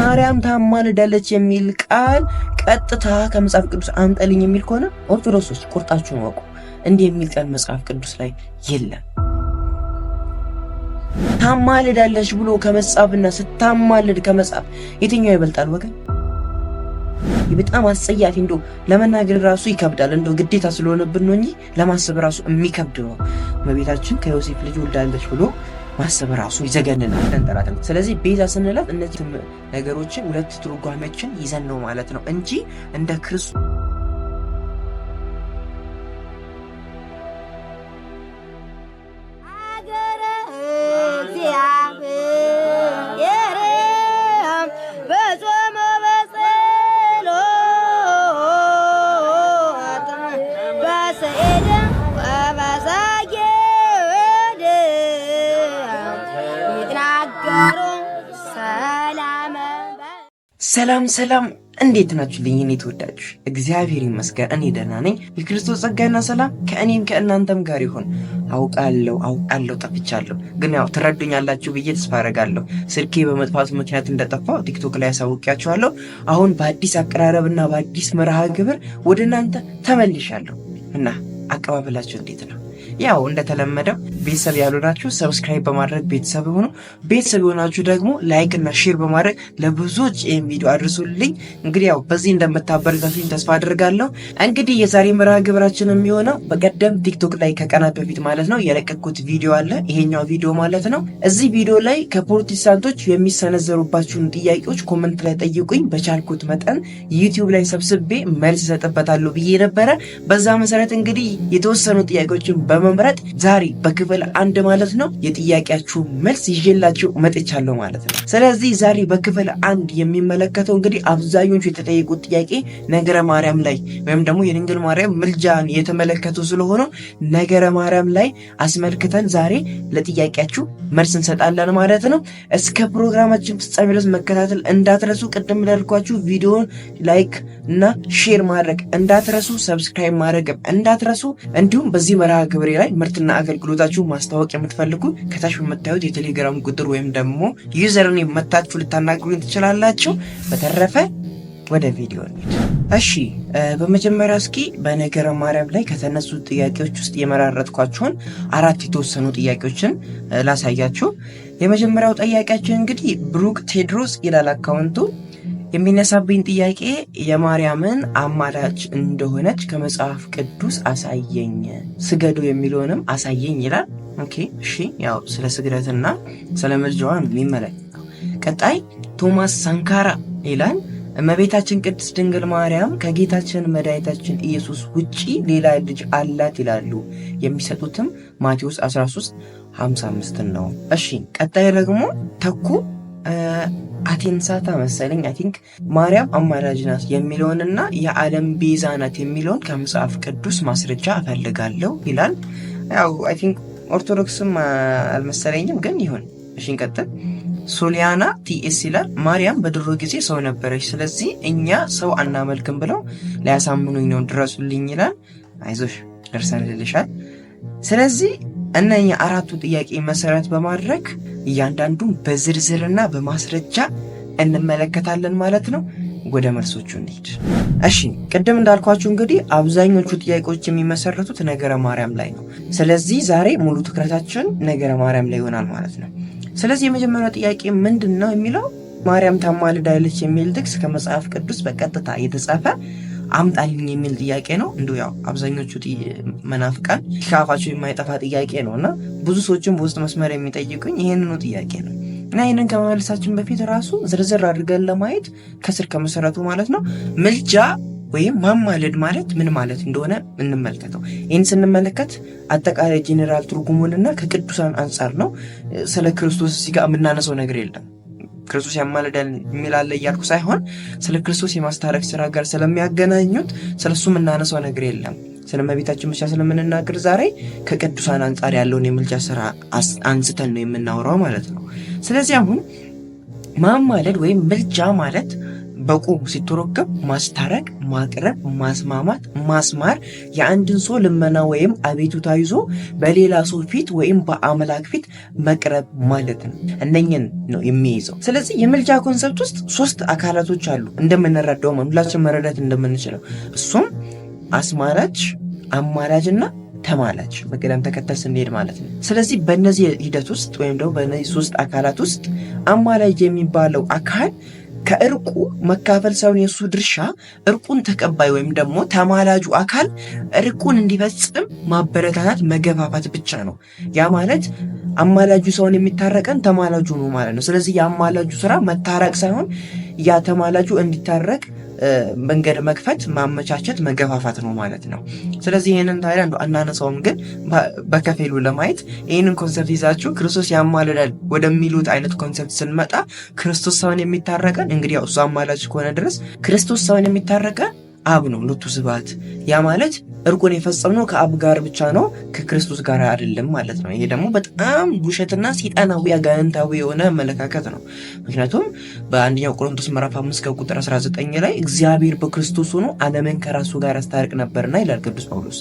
ማርያም ታማልዳለች የሚል ቃል ቀጥታ ከመጽሐፍ ቅዱስ አምጣልኝ የሚል ከሆነ ኦርቶዶክሶች ቁርጣችሁን ወቁ። እንዲህ የሚል ቃል መጽሐፍ ቅዱስ ላይ የለም። ታማልዳለች ብሎ ከመጽሐፍና ስታማልድ ከመጽሐፍ የትኛው ይበልጣል ወገን? በጣም አስጸያፊ እንደው ለመናገር ራሱ ይከብዳል። እንደው ግዴታ ስለሆነብን ነው እንጂ ለማሰብ ራሱ የሚከብድ ነው። እመቤታችን ከዮሴፍ ልጅ ወልዳለች ብሎ ማሰብ ራሱ ይዘገንናል ተንጠራጥን። ስለዚህ ቤዛ ስንላት እነዚህ ነገሮችን ሁለት ትርጓሜዎችን ይዘን ነው ማለት ነው እንጂ እንደ ክርስቶስ ሰላም እንዴት ናችሁልኝ? እኔ ተወዳጆች እግዚአብሔር ይመስገን እኔ ደህና ነኝ። የክርስቶስ ጸጋና ሰላም ከእኔም ከእናንተም ጋር ይሁን። አውቃለሁ ጠፍቻለሁ፣ ግን ያው ትረዱኛላችሁ ብዬ ተስፋ አደርጋለሁ። ስልኬ በመጥፋቱ ምክንያት እንደጠፋው ቲክቶክ ላይ ያሳውቂያችኋለሁ። አሁን በአዲስ አቀራረብና በአዲስ መርሃ ግብር ወደ እናንተ ተመልሻለሁ እና አቀባበላችሁ እንዴት ነው? ያው እንደተለመደው ቤተሰብ ያልሆናችሁ ሰብስክራይብ በማድረግ ቤተሰብ ሆኑ። ቤተሰብ የሆናችሁ ደግሞ ላይክ እና ሼር በማድረግ ለብዙዎች ይህን ቪዲዮ አድርሱልኝ። እንግዲህ ያው በዚህ እንደምታበረታቱኝ ተስፋ አድርጋለሁ። እንግዲህ የዛሬ መርሃ ግብራችን የሚሆነው በቀደም ቲክቶክ ላይ ከቀናት በፊት ማለት ነው የለቀኩት ቪዲዮ አለ። ይሄኛው ቪዲዮ ማለት ነው። እዚህ ቪዲዮ ላይ ከፕሮቴስታንቶች የሚሰነዘሩባችሁን ጥያቄዎች ኮመንት ላይ ጠይቁኝ። በቻልኩት መጠን ዩቲዩብ ላይ ሰብስቤ መልስ እሰጥበታለሁ ብዬ ነበረ። በዛ መሰረት እንግዲህ የተወሰኑ ጥያቄዎችን በመምረጥ ዛሬ በክፍል 1 ማለት ነው የጥያቄያችሁ መልስ ይዤላችሁ መጥቻለሁ ማለት ነው። ስለዚህ ዛሬ በክፍል 1 የሚመለከተው እንግዲህ አብዛኞቹ የተጠየቁት ጥያቄ ነገረ ማርያም ላይ ወይም ደግሞ የድንግል ማርያም ምልጃን የተመለከቱ ስለሆነ ነገረ ማርያም ላይ አስመልክተን ዛሬ ለጥያቄያችሁ መልስ እንሰጣለን ማለት ነው። እስከ ፕሮግራማችን ፍጻሜ ድረስ መከታተል እንዳትረሱ። ቅድም እንዳልኳችሁ ቪዲዮውን ላይክ እና ሼር ማድረግ እንዳትረሱ፣ ሰብስክራይብ ማድረግ እንዳትረሱ። እንዲሁም በዚህ መርሃ ግብሬ ላይ ምርትና አገልግሎታችሁ ማስታወቅ የምትፈልጉ ከታች በምታዩት የቴሌግራም ቁጥር ወይም ደግሞ ዩዘርን መታችሁ ልታናግሩኝ ትችላላችሁ። በተረፈ ወደ ቪዲዮ እንሂድ። እሺ በመጀመሪያ እስኪ በነገረ ማርያም ላይ ከተነሱ ጥያቄዎች ውስጥ የመራረጥኳቸውን 4 የተወሰኑ ጥያቄዎችን ላሳያችሁ። የመጀመሪያው ጥያቄያችን እንግዲህ ብሩክ ቴድሮስ ይላል አካውንቱ። የሚነሳብኝ ጥያቄ የማርያምን አማላጅ እንደሆነች ከመጽሐፍ ቅዱስ አሳየኝ፣ ስገዱ የሚለውንም አሳየኝ ይላል። ኦኬ እሺ፣ ያው ስለ ስግደትና ስለ ምልጃዋ የሚመለከተው። ቀጣይ ቶማስ ሳንካራ ይላል እመቤታችን ቅድስት ድንግል ማርያም ከጌታችን መድኃኒታችን ኢየሱስ ውጪ ሌላ ልጅ አላት ይላሉ። የሚሰጡትም ማቴዎስ 13:55 ነው። እሺ ቀጣይ ደግሞ ተኩ አቴንሳታ መሰለኝ አይ ቲንክ ማርያም አማላጅ ናት የሚለውንና የዓለም ቤዛ ናት የሚለውን ከመጽሐፍ ቅዱስ ማስረጃ እፈልጋለሁ ይላል። ያው አይ ቲንክ ኦርቶዶክስም አልመሰለኝም ግን ይሁን። እሺ እንቀጥል። ሶሊያና ቲኤስ ይላል ማርያም በድሮ ጊዜ ሰው ነበረች፣ ስለዚህ እኛ ሰው አናመልክም ብለው ሊያሳምኑኝ ነው፣ ድረሱልኝ ይላል። አይዞሽ ደርሰንልሻል። ስለዚህ እነኛ 4ቱ ጥያቄ መሰረት በማድረግ እያንዳንዱን በዝርዝርና በማስረጃ እንመለከታለን ማለት ነው። ወደ መልሶቹ እንሂድ። እሺ ቅድም እንዳልኳችሁ እንግዲህ አብዛኞቹ ጥያቄዎች የሚመሰረቱት ነገረ ማርያም ላይ ነው። ስለዚህ ዛሬ ሙሉ ትኩረታችን ነገረ ማርያም ላይ ይሆናል ማለት ነው። ስለዚህ የመጀመሪያው ጥያቄ ምንድን ነው የሚለው ማርያም ታማልዳለች የሚል ጥቅስ ከመጽሐፍ ቅዱስ በቀጥታ የተጻፈ አምጣልኝ የሚል ጥያቄ ነው። እንዲሁ ያው አብዛኞቹ መናፍቃን ከአፋቸው የማይጠፋ ጥያቄ ነው እና ብዙ ሰዎችም በውስጥ መስመር የሚጠይቁኝ ይህንኑ ጥያቄ ነው እና ይህንን ከመመለሳችን በፊት ራሱ ዝርዝር አድርገን ለማየት ከስር ከመሰረቱ ማለት ነው ምልጃ ወይም ማማለድ ማለት ምን ማለት እንደሆነ እንመልከተው። ይህን ስንመለከት አጠቃላይ ጄኔራል ትርጉሙንና ከቅዱሳን አንጻር ነው። ስለ ክርስቶስ እዚህ ጋር የምናነሰው ነገር የለም። ክርስቶስ ያማልዳል የሚላለ እያልኩ ሳይሆን ስለ ክርስቶስ የማስታረቅ ስራ ጋር ስለሚያገናኙት ስለሱ የምናነሳው ነገር የለም። ስለ እመቤታችን ብቻ ስለምንናገር ዛሬ ከቅዱሳን አንጻር ያለውን የምልጃ ስራ አንስተን ነው የምናወራው ማለት ነው። ስለዚህ አሁን ማማለድ ወይም ምልጃ ማለት በቁ ሲተረጎም ማስታረቅ፣ ማቅረብ፣ ማስማማት፣ ማስማር፣ የአንድን ሰው ልመና ወይም አቤቱታ ይዞ በሌላ ሰው ፊት ወይም በአምላክ ፊት መቅረብ ማለት ነው። እነኝን ነው የሚይዘው። ስለዚህ የምልጃ ኮንሰፕት ውስጥ 3 አካላቶች አሉ እንደምንረዳው፣ ሁላችን መረዳት እንደምንችለው። እሱም አስማራጭ፣ አማላጅና ተማላጅ በቅደም ተከተል ስንሄድ ማለት ነው። ስለዚህ በእነዚህ ሂደት ውስጥ ወይም ደግሞ በእነዚህ 3 አካላት ውስጥ አማላጅ የሚባለው አካል ከእርቁ መካፈል ሳይሆን የሱ ድርሻ እርቁን ተቀባይ ወይም ደግሞ ተማላጁ አካል እርቁን እንዲፈጽም ማበረታታት፣ መገፋፋት ብቻ ነው። ያ ማለት አማላጁ ሰውን የሚታረቀን ተማላጁ ነው ማለት ነው። ስለዚህ የአማላጁ ስራ መታረቅ ሳይሆን ያ ተማላጁ እንዲታረቅ መንገድ መክፈት፣ ማመቻቸት፣ መገፋፋት ነው ማለት ነው። ስለዚህ ይህንን ታዲያ አናነሳውም፣ ግን በከፊሉ ለማየት ይህንን ኮንሰፕት ይዛችሁ ክርስቶስ ያማልዳል ወደሚሉት አይነት ኮንሰፕት ስንመጣ ክርስቶስ ሰውን የሚታረቀን እንግዲህ ያው እሱ አማላጅ ከሆነ ድረስ ክርስቶስ ሰውን የሚታረቀን አብ ነው፣ ሎቱ ስብሐት። ያ ማለት እርቁን የፈጸምነው ከአብ ጋር ብቻ ነው፣ ከክርስቶስ ጋር አይደለም ማለት ነው። ይሄ ደግሞ በጣም ውሸትና ሰይጣናዊ አጋንንታዊ የሆነ አመለካከት ነው። ምክንያቱም በአንደኛው ቆሮንቶስ ምዕራፍ 5 ከቁጥር 19 ላይ እግዚአብሔር በክርስቶስ ሆኖ ዓለምን ከራሱ ጋር ያስታርቅ ነበርና ይላል ቅዱስ ጳውሎስ።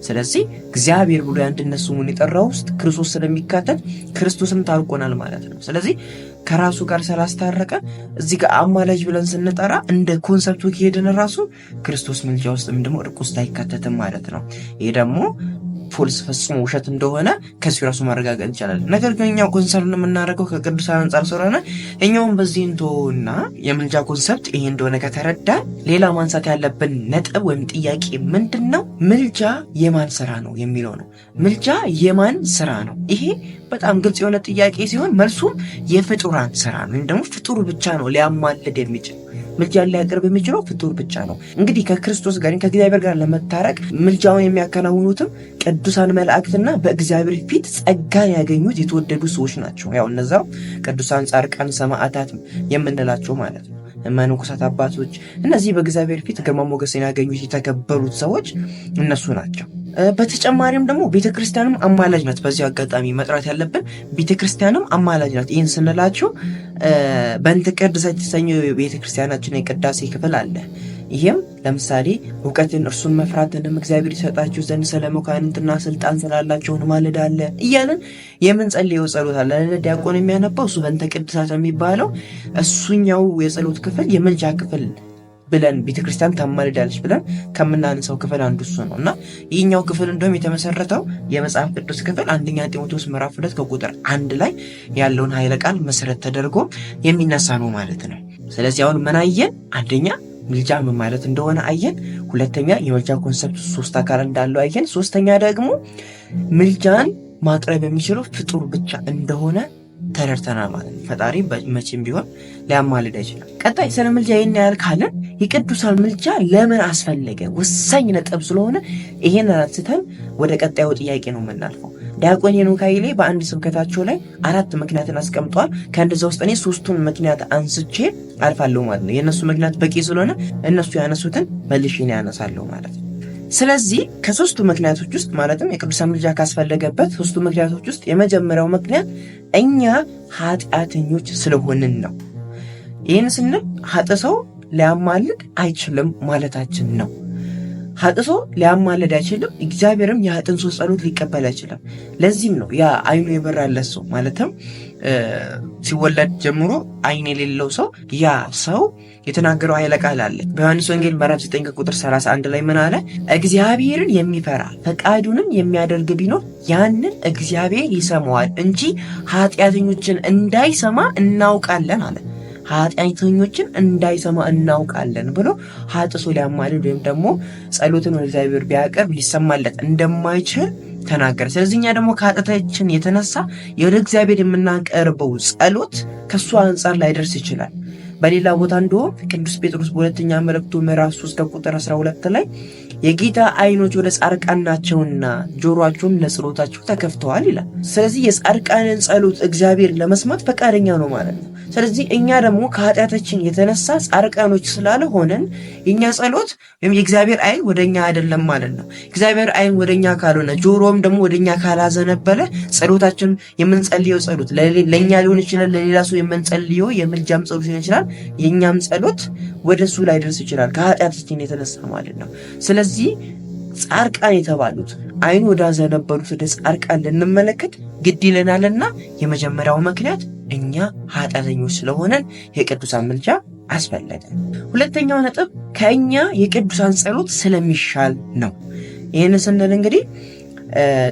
ስለዚህ እግዚአብሔር ብሎ የአንድነት ስሙን የጠራው ውስጥ ክርስቶስ ስለሚካተት ክርስቶስም ታርቆናል ማለት ነው። ስለዚህ ከራሱ ጋር ስላስታረቀ እዚህ ጋር አማላጅ ብለን ስንጠራ እንደ ኮንሰፕቱ ከሄድን ራሱ ክርስቶስ ምልጃ ውስጥ ምን ደግሞ እርቁ ውስጥ አይካተትም ማለት ነው። ይሄ ደግሞ ፎልስ ፈጽሞ ውሸት እንደሆነ ከዚህ ራሱ ማረጋገጥ ይቻላል። ነገር ግን እኛው ኮንሰርን የምናደርገው ከቅዱሳን አንጻር ስለሆነ እኛውም በዚህ እንተውና የምልጃ ኮንሰፕት ይሄ እንደሆነ ከተረዳን ሌላ ማንሳት ያለብን ነጥብ ወይም ጥያቄ ምንድን ነው? ምልጃ የማን ስራ ነው የሚለው ነው። ምልጃ የማን ስራ ነው? ይሄ በጣም ግልጽ የሆነ ጥያቄ ሲሆን መልሱም የፍጡራን ስራ ነው፣ ወይም ደግሞ ፍጡር ብቻ ነው ሊያማልድ የሚችል ምልጃን ሊያቀርብ የሚችለው ፍጡር ብቻ ነው። እንግዲህ ከክርስቶስ ጋር ከእግዚአብሔር ጋር ለመታረቅ ምልጃውን የሚያከናውኑትም ቅዱሳን መላእክትና በእግዚአብሔር ፊት ጸጋን ያገኙት የተወደዱ ሰዎች ናቸው። ያው እነዛው ቅዱሳን፣ ጻድቃን፣ ሰማዕታት የምንላቸው ማለት ነው። መነኮሳት አባቶች፣ እነዚህ በእግዚአብሔር ፊት ግርማ ሞገስን ያገኙት የተከበሩት ሰዎች እነሱ ናቸው። በተጨማሪም ደግሞ ቤተክርስቲያንም አማላጅ ናት። በዚህ አጋጣሚ መጥራት ያለብን ቤተክርስቲያንም አማላጅ ናት። ይህን ስንላችሁ በእንተ ቅድሳት የተሰኘው ቤተክርስቲያናችን የቅዳሴ ክፍል አለ። ይህም ለምሳሌ እውቀትን እርሱን መፍራትንም እግዚአብሔር ይሰጣችሁ ዘንድ ስለ መኳንንትና ስልጣን ስላላቸው እንማልዳለን እያለን የምንጸልየው ጸሎት አለ። ዲያቆን የሚያነባው እሱ በእንተ ቅድሳት የሚባለው እሱኛው የጸሎት ክፍል የምልጃ ክፍል ብለን ቤተክርስቲያን ታማልዳለች ብለን ከምናነሳው ክፍል አንዱ እሱ ነው እና ይህኛው ክፍል እንደውም የተመሰረተው የመጽሐፍ ቅዱስ ክፍል አንደኛ ጢሞቴዎስ ምዕራፍ 2 ከቁጥር 1 ላይ ያለውን ኃይለ ቃል መሰረት ተደርጎ የሚነሳ ነው ማለት ነው። ስለዚህ አሁን ምን አየን? አንደኛ ምልጃ ምን ማለት እንደሆነ አየን። ሁለተኛ የምልጃ ኮንሰፕት 3 አካል እንዳለው አየን። ሶስተኛ ደግሞ ምልጃን ማቅረብ የሚችለው ፍጡር ብቻ እንደሆነ ተረድተናል ማለት ነው። ፈጣሪ መቼም ቢሆን ሊያማልድ አይችልም። ቀጣይ ስለ ምልጃ ይህን ያህል ካለን የቅዱሳን ምልጃ ለምን አስፈለገ ወሳኝ ነጥብ ስለሆነ ይሄን አንስተን ወደ ቀጣዩ ጥያቄ ነው የምናልፈው። ዲያቆን ሄኖክ ኃይሌ በአንድ ስብከታቸው ላይ 4 ምክንያትን አስቀምጠዋል። ከእንደዛ ውስጥ እኔ 3ቱን ምክንያት አንስቼ አልፋለሁ ማለት ነው። የእነሱ ምክንያት በቂ ስለሆነ እነሱ ያነሱትን መልሼ ነው ያነሳለሁ ማለት ነው። ስለዚህ ከ3ቱ ምክንያቶች ውስጥ ማለትም የቅዱሳን ምልጃ ካስፈለገበት 3ቱ ምክንያቶች ውስጥ የመጀመሪያው ምክንያት እኛ ኃጢአተኞች ስለሆንን ነው። ይህን ስንል ኃጥእ ሰው ሊያማልድ አይችልም ማለታችን ነው። ኃጥእ ሰው ሊያማልድ አይችልም፣ እግዚአብሔርም የኃጥእን ሰው ጸሎት ሊቀበል አይችልም። ለዚህም ነው ያ አይኑ የበራለት ሰው ማለትም ሲወለድ ጀምሮ አይን የሌለው ሰው ያ ሰው የተናገረው ኃይለ ቃል አለ። በዮሐንስ ወንጌል ምዕራፍ 9 ቁጥር 31 ላይ ምን አለ? እግዚአብሔርን የሚፈራ ፈቃዱንም የሚያደርግ ቢኖር ያንን እግዚአብሔር ይሰማዋል እንጂ ኃጢአተኞችን እንዳይሰማ እናውቃለን አለ። ኃጢአተኞችን እንዳይሰማ እናውቃለን ብሎ ኃጥእ ሰው ሊያማልድ ወይም ደግሞ ጸሎትን ወደ እግዚአብሔር ቢያቀርብ ሊሰማለት እንደማይችል ተናገረ። ስለዚህ እኛ ደግሞ ከኃጢአታችን የተነሳ ወደ እግዚአብሔር የምናቀርበው ጸሎት ከሱ አንጻር ላይደርስ ይችላል። በሌላ ቦታ እንደውም ቅዱስ ጴጥሮስ በሁለተኛ መልእክቱ ምዕራፍ 3 ቁጥር 12 ላይ የጌታ ዓይኖች ወደ ጻድቃን ናቸውና ጆሮአቸውም ለጸሎታቸው ተከፍተዋል ይላል። ስለዚህ የጻድቃንን ጸሎት እግዚአብሔር ለመስማት ፈቃደኛ ነው ማለት ነው። ስለዚህ እኛ ደግሞ ከኃጢአታችን የተነሳ ጻድቃኖች ስላልሆነን የኛ ጸሎት ወይም የእግዚአብሔር ዓይን ወደኛ አይደለም ማለት ነው። እግዚአብሔር ዓይን ወደኛ ካልሆነ ጆሮም ደግሞ ወደኛ ካላዘነበለ ጸሎታችን የምንጸልየው ጸሎት ለኛ ሊሆን ይችላል፣ ለሌላ ሰው የምንጸልየው የምልጃም ጸሎት ሊሆን ይችላል። የኛም ጸሎት ወደሱ ላይ ደርስ ይችላል ከኃጢአታችን የተነሳ ማለት ነው። ስለዚህ ጻድቃን የተባሉት ዓይን ወዳዘነበሉት ወደ ጻድቃን ልንመለከት ግድ ይለናልና የመጀመሪያው ምክንያት እኛ ኃጢአተኞች ስለሆነን የቅዱሳን ምልጃ አስፈለገ። ሁለተኛው ነጥብ ከእኛ የቅዱሳን ጸሎት ስለሚሻል ነው። ይህን ስንል እንግዲህ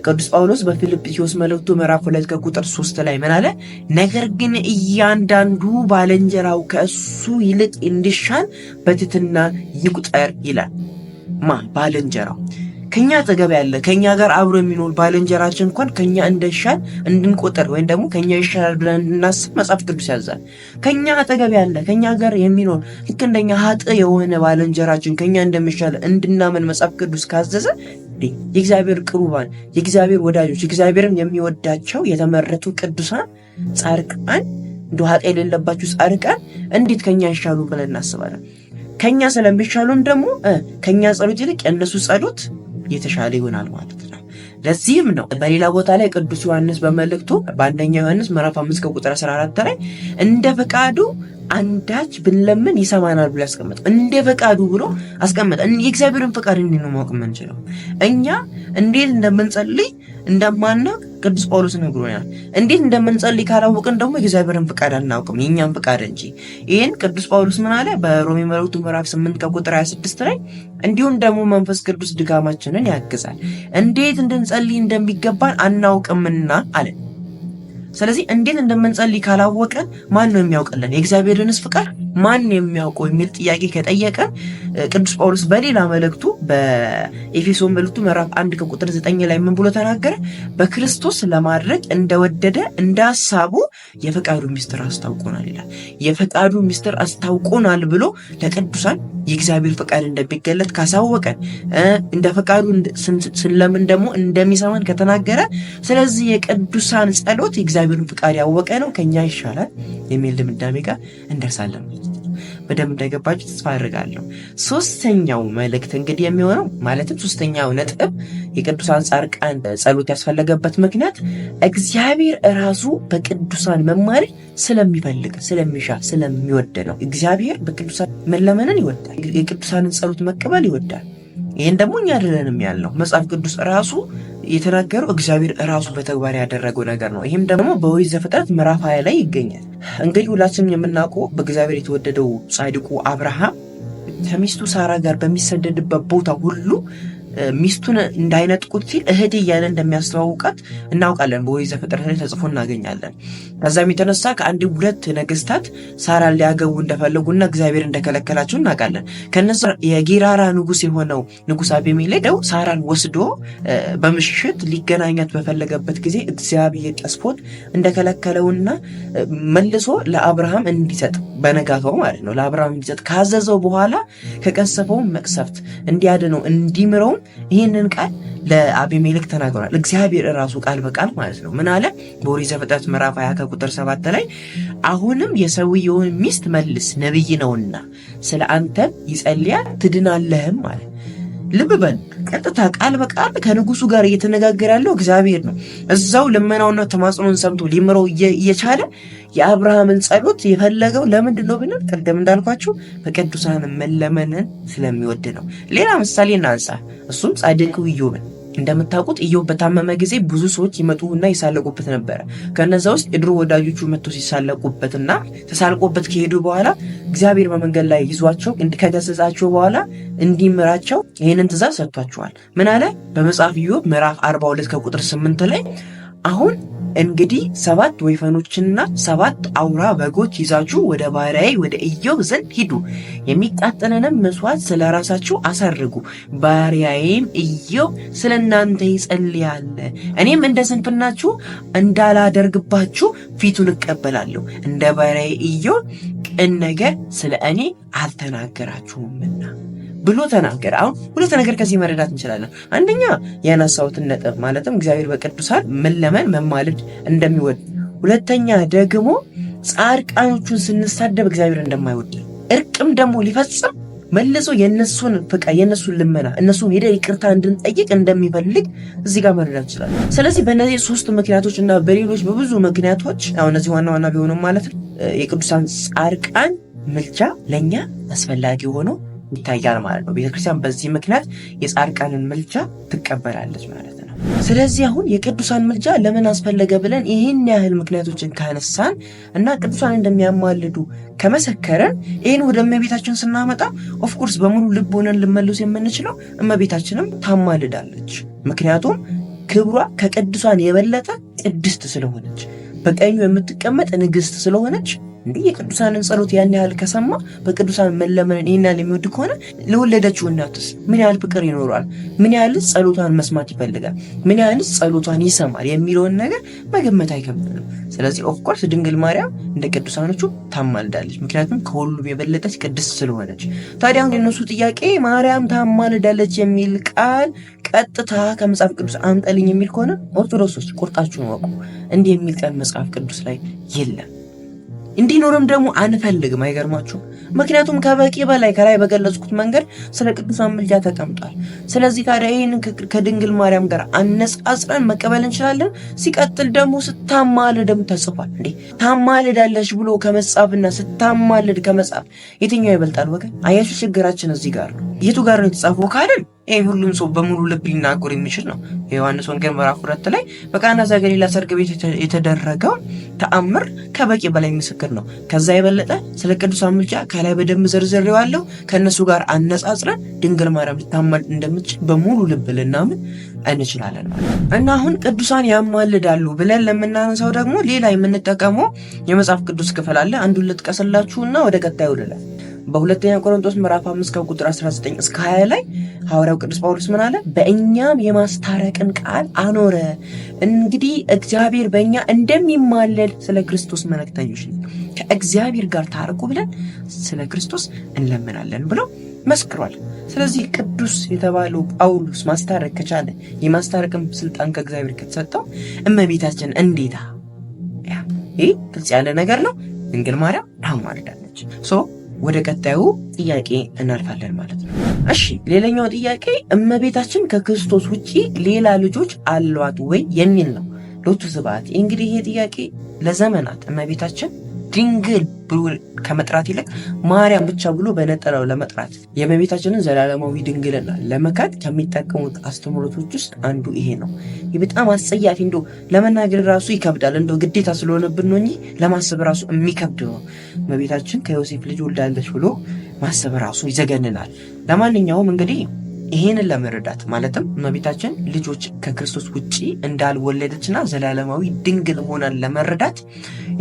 ቅዱስ ጳውሎስ በፊልጵስዩስ መልእክቱ ምዕራፍ 2 ከቁጥር 3 ላይ ምን አለ? ነገር ግን እያንዳንዱ ባልንጀራው ከእሱ ይልቅ እንዲሻል በትሕትና ይቁጠር ይላል። ባልንጀራው ከኛ አጠገብ ያለ ከኛ ጋር አብሮ የሚኖር ባልንጀራችን እንኳን ከኛ እንደሻል እንድንቆጠር ወይም ደግሞ ከኛ ይሻላል ብለን እናስብ መጽሐፍ ቅዱስ ያዛል። ከኛ አጠገብ ያለ ከኛ ጋር የሚኖር ልክ እንደኛ ኃጥእ የሆነ ባልንጀራችን ከኛ እንደሚሻል እንድናምን መጽሐፍ ቅዱስ ካዘዘ የእግዚአብሔር ቅሩባን የእግዚአብሔር ወዳጆች እግዚአብሔርን የሚወዳቸው የተመረጡ ቅዱሳን ጻድቃን እንደ ኃጢአት የሌለባቸው ጻድቃን እንዴት ከኛ ይሻሉ ብለን እናስባለን? ከኛ ስለሚሻሉን ደግሞ ከኛ ጸሎት ይልቅ የእነሱ ጸሎት የተሻለ ይሆናል ማለት ነው። ለዚህም ነው በሌላ ቦታ ላይ ቅዱስ ዮሐንስ በመልእክቱ በአንደኛ ዮሐንስ ምዕራፍ 5 ከቁጥር 14 ላይ እንደ ፈቃዱ አንዳች ብንለምን ይሰማናል ብሎ ያስቀመጠ። እንደ ፈቃዱ ብሎ አስቀመጠ። የእግዚአብሔርን ፈቃድ እንዴት ነው ማወቅ የምንችለው? እኛ እንዴት እንደምንጸልይ እንደማናውቅ ቅዱስ ጳውሎስ ነግሮናል። እንዴት እንደምንጸልይ ካላወቅን ደግሞ የእግዚአብሔርን ፈቃድ አናውቅም፣ የእኛን ፈቃድ እንጂ። ይህን ቅዱስ ጳውሎስ ምን አለ? በሮሜ መልእክቱ ምዕራፍ 8 ከቁጥር 26 ላይ እንዲሁም ደግሞ መንፈስ ቅዱስ ድካማችንን ያግዛል፣ እንዴት እንድንጸልይ እንደሚገባን አናውቅምና አለ። ስለዚህ እንዴት እንደምንጸልይ ካላወቀን ማን ነው የሚያውቅልን? የእግዚአብሔርንስ ፍቃድ ማን የሚያውቀው የሚል ጥያቄ ከጠየቀን ቅዱስ ጳውሎስ በሌላ መልእክቱ በኤፌሶን መልእክቱ ምዕራፍ 1 ከቁጥር 9 ላይ ምን ብሎ ተናገረ? በክርስቶስ ለማድረግ እንደወደደ እንደ ሐሳቡ የፈቃዱ ምስጢር አስታውቆናል ይላል። የፈቃዱ ምስጢር አስታውቆናል ብሎ ለቅዱሳን የእግዚአብሔር ፈቃድ እንደሚገለጥ ካሳወቀን እንደ ፈቃዱ ስለምን ደግሞ እንደሚሰማን ከተናገረ ስለዚህ የቅዱሳን ጸሎት የእግዚአብሔርን ፈቃድ ያወቀ ነው፣ ከኛ ይሻላል የሚል ድምዳሜ ጋር እንደርሳለን። በደንብ እንደገባችሁ ተስፋ አድርጋለሁ። ሶስተኛው መልእክት እንግዲህ የሚሆነው ማለትም ሶስተኛው ነጥብ የቅዱሳን ጻድቃን ጸሎት ያስፈለገበት ምክንያት እግዚአብሔር ራሱ በቅዱሳን መማር ስለሚፈልግ ስለሚሻ ስለሚወድ ነው። እግዚአብሔር በቅዱሳን መለመንን ይወዳል። የቅዱሳንን ጸሎት መቀበል ይወዳል። ይህን ደግሞ እኛ አይደለንም ያልነው፣ መጽሐፍ ቅዱስ ራሱ የተናገረው እግዚአብሔር ራሱ በተግባር ያደረገው ነገር ነው። ይህም ደግሞ በኦሪት ዘፍጥረት ምዕራፍ 20 ላይ ይገኛል። እንግዲህ ሁላችንም የምናውቀው በእግዚአብሔር የተወደደው ጻድቁ አብርሃም ከሚስቱ ሳራ ጋር በሚሰደድበት ቦታ ሁሉ ሚስቱን እንዳይነጥቁት ሲል እህቴ እያለ እንደሚያስተዋውቃት እናውቃለን። በኦሪት ዘፍጥረት ላይ ተጽፎ እናገኛለን። ከዛም የተነሳ ከአንድ ሁለት ነገስታት ሳራን ሊያገቡ እንደፈለጉና እግዚአብሔር እንደከለከላቸው እናውቃለን። ከነዛ የጌራራ ንጉስ የሆነው ንጉስ አቤሜሌክ ሳራን ወስዶ በምሽት ሊገናኛት በፈለገበት ጊዜ እግዚአብሔር ቀስፎት እንደከለከለውና መልሶ ለአብርሃም እንዲሰጥ በነጋታው ማለት ነው ለአብርሃም እንዲሰጥ ካዘዘው በኋላ ከቀሰፈው መቅሰፍት እንዲያድነው እንዲምረው ይህንን ቃል ለአቤሜሌክ ተናግሯል። እግዚአብሔር ራሱ ቃል በቃል ማለት ነው። ምን አለ? በኦሪት ዘፍጥረት ምዕራፍ 20 ከቁጥር 7 ላይ አሁንም የሰውየውን ሚስት መልስ ነብይ ነውና ስለ አንተ ይጸልያል ትድናለህም ማለት። ልብ በል፣ ቀጥታ ቃል በቃል ከንጉሱ ጋር እየተነጋገረ ያለው እግዚአብሔር ነው። እዛው ልመናውና ተማጽኖን ሰምቶ ሊምረው እየቻለ የአብርሃምን ጸሎት የፈለገው ለምንድን ነው ብለን ቀደም እንዳልኳችሁ በቅዱሳን መለመንን ስለሚወድ ነው። ሌላ ምሳሌ እናንሳ። እሱም ጻድቁ ኢዮብን። እንደምታውቁት ኢዮብ በታመመ ጊዜ ብዙ ሰዎች ይመጡና ይሳለቁበት ነበረ። ከነዛ ውስጥ የድሮ ወዳጆቹ መጥተው ሲሳለቁበትና ተሳልቆበት ከሄዱ በኋላ እግዚአብሔር በመንገድ ላይ ይዟቸው ከገሰጻቸው በኋላ እንዲምራቸው ይህንን ትእዛዝ ሰጥቷቸዋል። ምን አለ? በመጽሐፍ ኢዮብ ምዕራፍ 42 ከቁጥር 8 ላይ አሁን እንግዲህ 7 ወይፈኖችና 7 አውራ በጎች ይዛችሁ ወደ ባሪያዬ ወደ ኢዮብ ዘንድ ሂዱ፣ የሚቃጠለንም መስዋዕት ስለ ራሳችሁ አሳርጉ፣ ባሪያዬም ኢዮብ ስለ እናንተ ይጸልያል፣ እኔም እንደ ስንፍናችሁ እንዳላደርግባችሁ ፊቱን እቀበላለሁ፣ እንደ ባሪያዬ ኢዮብ ቅን ነገር ስለ እኔ አልተናገራችሁምና። ብሎ ተናገረ። አሁን ሁለት ነገር ከዚህ መረዳት እንችላለን። አንደኛ ያነሳሁትን ነጥብ ማለትም እግዚአብሔር በቅዱሳን መለመን መማለድ እንደሚወድ፣ ሁለተኛ ደግሞ ጻድቃኖቹን ስንሳደብ እግዚአብሔር እንደማይወድ፣ እርቅም ደግሞ ሊፈጽም መልሶ የነሱን ፍቃድ የነሱን ልመና እነሱን ሄደ ይቅርታ እንድንጠይቅ እንደሚፈልግ እዚህ ጋር መረዳት ይችላል። ስለዚህ በእነዚህ ሶስት ምክንያቶች እና በሌሎች በብዙ ምክንያቶች አሁን እነዚህ ዋና ዋና ቢሆኑም ማለት ነው የቅዱሳን ጻድቃን ምልጃ ለኛ አስፈላጊ ሆኖ ይታያል ማለት ነው። ቤተክርስቲያን በዚህ ምክንያት የጻድቃንን ምልጃ ትቀበላለች ማለት ነው። ስለዚህ አሁን የቅዱሳን ምልጃ ለምን አስፈለገ ብለን ይህን ያህል ምክንያቶችን ካነሳን እና ቅዱሳን እንደሚያማልዱ ከመሰከረን ይህን ወደ እመቤታችን ስናመጣ ኦፍኮርስ በሙሉ ልብ ሆነን ልመልስ የምንችለው እመቤታችንም ታማልዳለች። ምክንያቱም ክብሯ ከቅዱሳን የበለጠ ቅድስት ስለሆነች፣ በቀኙ የምትቀመጥ ንግስት ስለሆነች እንዲህ የቅዱሳንን ጸሎት ያን ያህል ከሰማ በቅዱሳን መለመንን ይህን ያህል የሚወድ ከሆነ ለወለደችው እናትስ ምን ያህል ፍቅር ይኖረዋል? ምን ያህል ጸሎቷን መስማት ይፈልጋል? ምን ያህል ጸሎቷን ይሰማል? የሚለውን ነገር መገመት አይከብድም። ስለዚህ ኦፍኮርስ ድንግል ማርያም እንደ ቅዱሳኖቹ ታማልዳለች፣ ምክንያቱም ከሁሉም የበለጠች ቅድስት ስለሆነች። ታዲያ አሁን የነሱ ጥያቄ ማርያም ታማልዳለች የሚል ቃል ቀጥታ ከመጽሐፍ ቅዱስ አምጣልኝ የሚል ከሆነ ኦርቶዶክሶች ቁርጣችሁን ወቁ። እንዲህ የሚል ቃል መጽሐፍ ቅዱስ ላይ የለም። እንዲኖርም ደግሞ አንፈልግም። አይገርማችሁም? ምክንያቱም ከበቂ በላይ ከላይ በገለጽኩት መንገድ ስለ ቅዱሳን ምልጃ ተቀምጧል። ስለዚህ ታዲያ ይህን ከድንግል ማርያም ጋር አነጻጽረን መቀበል እንችላለን። ሲቀጥል ደግሞ ስታማልድም ተጽፏል። እንዴ ታማልዳለች ብሎ ከመጻፍና ስታማልድ ከመጻፍ የትኛው ይበልጣል ወገን? አያችሁ ችግራችን እዚህ ጋር ነው። የቱ ጋር ነው የተጻፈው ካልን ይህ ሁሉም ሰው በሙሉ ልብ ሊናገር የሚችል ነው። የዮሐንስ ወንጌል ምዕራፍ 2 ላይ በቃና ዘገሊላ ሰርግ ቤት የተደረገው ተአምር ከበቂ በላይ ምስክር ነው። ከዛ የበለጠ ስለ ቅዱሳን ምልጃ ከላይ በደንብ ዘርዝሬዋለሁ። ከእነሱ ጋር አነጻጽረን ድንግል ማርያም ልታማልድ እንደምትችል በሙሉ ልብ ልናምን እንችላለን ማለት ነው። እና አሁን ቅዱሳን ያማልዳሉ ብለን ለምናነሳው ደግሞ ሌላ የምንጠቀመው የመጽሐፍ ቅዱስ ክፍል አለ። አንዱን ልጥቀስላችሁና ወደ ቀጣዩ ልለፍ። በሁለተኛ ቆሮንቶስ ምዕራፍ 5 ከቁጥር 19 እስከ 20 ላይ ሐዋርያው ቅዱስ ጳውሎስ ምን አለ? በእኛም የማስታረቅን ቃል አኖረ። እንግዲህ እግዚአብሔር በእኛ እንደሚማለድ ስለ ክርስቶስ መልእክተኞች ከእግዚአብሔር ጋር ታረቁ ብለን ስለ ክርስቶስ እንለምናለን ብሎ መስክሯል። ስለዚህ ቅዱስ የተባለው ጳውሎስ ማስታረቅ ከቻለ የማስታረቅም ስልጣን ከእግዚአብሔር ከተሰጠው እመቤታችን እንዴታ ይህ ግልጽ ያለ ነገር ነው። ድንግል ማርያም ታማልዳለች። ወደ ቀጣዩ ጥያቄ እናልፋለን ማለት ነው። እሺ ሌላኛው ጥያቄ እመቤታችን ከክርስቶስ ውጪ ሌላ ልጆች አሏት ወይ የሚል ነው። ሎቱ ስብሐት። እንግዲህ ይሄ ጥያቄ ለዘመናት እመቤታችን ድንግል ብሎ ከመጥራት ይልቅ ማርያም ብቻ ብሎ በነጠላው ለመጥራት የእመቤታችንን ዘላለማዊ ድንግልና ለመካድ ከሚጠቀሙት አስተምህሮቶች ውስጥ አንዱ ይሄ ነው። ይህ በጣም አስጸያፊ እንደው ለመናገር ራሱ ይከብዳል። እንደው ግዴታ ስለሆነብን ነው እንጂ ለማሰብ ራሱ የሚከብድ ነው። እመቤታችን ከዮሴፍ ልጅ ወልዳለች ብሎ ማሰብ ራሱ ይዘገንናል። ለማንኛውም እንግዲህ ይሄንን ለመረዳት ማለትም እመቤታችን ልጆች ከክርስቶስ ውጪ እንዳልወለደችና ዘላለማዊ ድንግል ሆናን ለመረዳት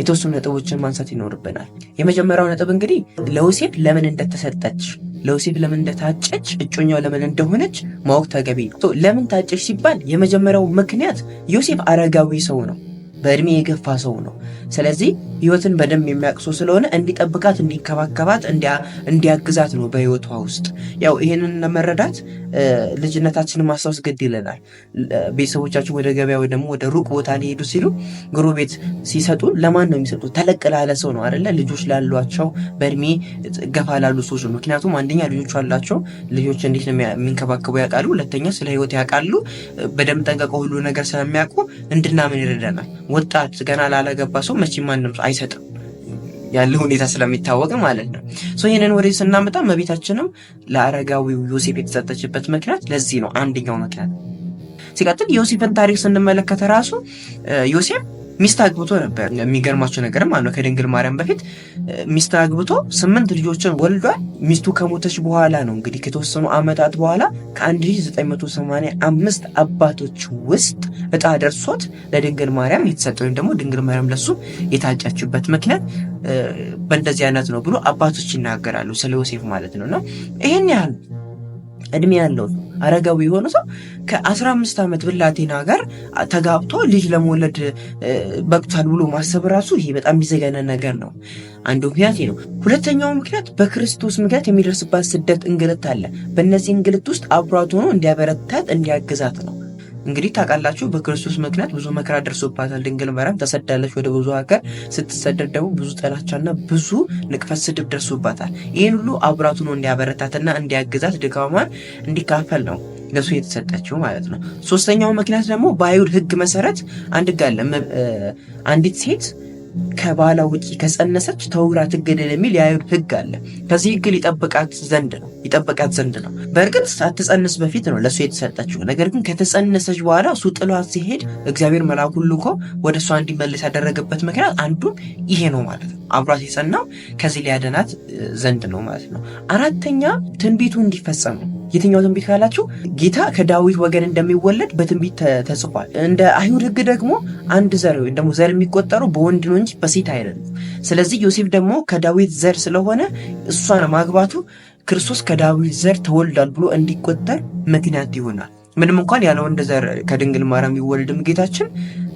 የተወሰኑ ነጥቦችን ማንሳት ይኖርብናል። የመጀመሪያው ነጥብ እንግዲህ ለዮሴፍ ለምን እንደተሰጠች፣ ለዮሴፍ ለምን እንደታጨች፣ እጮኛው ለምን እንደሆነች ማወቅ ተገቢ ነው። ለምን ታጨች ሲባል የመጀመሪያው ምክንያት ዮሴፍ አረጋዊ ሰው ነው፣ በእድሜ የገፋ ሰው ነው። ስለዚህ ህይወትን በደንብ የሚያቅሱ ስለሆነ እንዲጠብቃት፣ እንዲከባከባት፣ እንዲያግዛት ነው በህይወቷ ውስጥ። ያው ይህንን ለመረዳት ልጅነታችንን ማስታወስ ግድ ይለናል። ቤተሰቦቻችን ወደ ገበያ ወይ ደግሞ ወደ ሩቅ ቦታ ሊሄዱ ሲሉ ጎረቤት ሲሰጡ ለማን ነው የሚሰጡት? ተለቅ ላለ ሰው ነው አይደለ? ልጆች ላሏቸው በእድሜ ገፋ ላሉ ሰዎች ነው። ምክንያቱም አንደኛ ልጆች አላቸው፣ ልጆች እንዴት ነው የሚንከባከቡ ያውቃሉ። ሁለተኛ ስለ ህይወት ያውቃሉ፣ በደንብ ጠንቀቀው ሁሉ ነገር ስለሚያውቁ እንድናምን ይረዳናል። ወጣት ገና ላለገባ ሰው መቼም ማንም ሰው አይሰጥም ያለው ሁኔታ ስለሚታወቅ ማለት ነው። ይህንን ወደ ስናመጣ እመቤታችንም ለአረጋዊው ዮሴፍ የተሰጠችበት ምክንያት ለዚህ ነው፣ አንደኛው ምክንያት። ሲቀጥል ዮሴፍን ታሪክ ስንመለከተ ራሱ ዮሴፍ ሚስት አግብቶ ነበር። የሚገርማቸው ነገር ማለት ነው ከድንግል ማርያም በፊት ሚስት አግብቶ 8 ልጆችን ወልዷል። ሚስቱ ከሞተች በኋላ ነው እንግዲህ ከተወሰኑ ዓመታት በኋላ ከ1985 አባቶች ውስጥ እጣ ደርሶት ለድንግል ማርያም የተሰጠው ወይም ደግሞ ድንግል ማርያም ለሱ የታጨችበት ምክንያት በእንደዚህ አይነት ነው ብሎ አባቶች ይናገራሉ ስለ ዮሴፍ ማለት ነውና ይሄን ያህል እድሜ ያለው አረጋዊ የሆነ ሰው ከ15 ዓመት ብላቴና ጋር ተጋብቶ ልጅ ለመውለድ በቅቷል ብሎ ማሰብ ራሱ ይሄ በጣም የሚዘገነን ነገር ነው። አንዱ ምክንያት ነው። ሁለተኛው ምክንያት በክርስቶስ ምክንያት የሚደርስባት ስደት፣ እንግልት አለ። በእነዚህ እንግልት ውስጥ አብሯት ሆኖ እንዲያበረታት እንዲያግዛት ነው። እንግዲህ ታውቃላችሁ በክርስቶስ ምክንያት ብዙ መከራ ደርሶባታል። ድንግል ማርያም ተሰዳለች ወደ ብዙ ሀገር። ስትሰደድ ደግሞ ብዙ ጠላቻና ብዙ ንቅፈት፣ ስድብ ደርሶባታል። ይህን ሁሉ አብሯት ሆኖ እንዲያበረታትና እንዲያግዛት ድካሟን እንዲካፈል ነው ለሱ የተሰጠችው ማለት ነው። ሶስተኛው ምክንያት ደግሞ በአይሁድ ሕግ መሰረት አንዲት ሴት ከባሏ ውጪ ከጸነሰች ተወግራ ትገደል የሚል የአይሁድ ሕግ አለ። ከዚህ ሕግ ይጠብቃት ዘንድ ነው። በእርግጥ ሳትጸንስ በፊት ነው ለሱ የተሰጠችው። ነገር ግን ከተጸነሰች በኋላ እሱ ጥሏት ሲሄድ እግዚአብሔር መልአኩን ልኮ ወደ እሷ እንዲመለስ ያደረገበት ምክንያት አንዱ ይሄ ነው ማለት ነው። አብሯት የጸናው ከዚህ ሊያደናት ዘንድ ነው ማለት ነው። አራተኛ ትንቢቱ እንዲፈጸም ነው። የትኛው ትንቢት ካላችሁ ጌታ ከዳዊት ወገን እንደሚወለድ በትንቢት ተጽፏል። እንደ አይሁድ ሕግ ደግሞ አንድ ዘር ወይም ደግሞ ዘር የሚቆጠረው በወንድ ነው እንጂ በሴት አይደለም። ስለዚህ ዮሴፍ ደግሞ ከዳዊት ዘር ስለሆነ እሷን ማግባቱ ክርስቶስ ከዳዊት ዘር ተወልዷል ብሎ እንዲቆጠር ምክንያት ይሆናል። ምንም እንኳን ያለ ወንድ ዘር ከድንግል ማርያም ይወልድም ጌታችን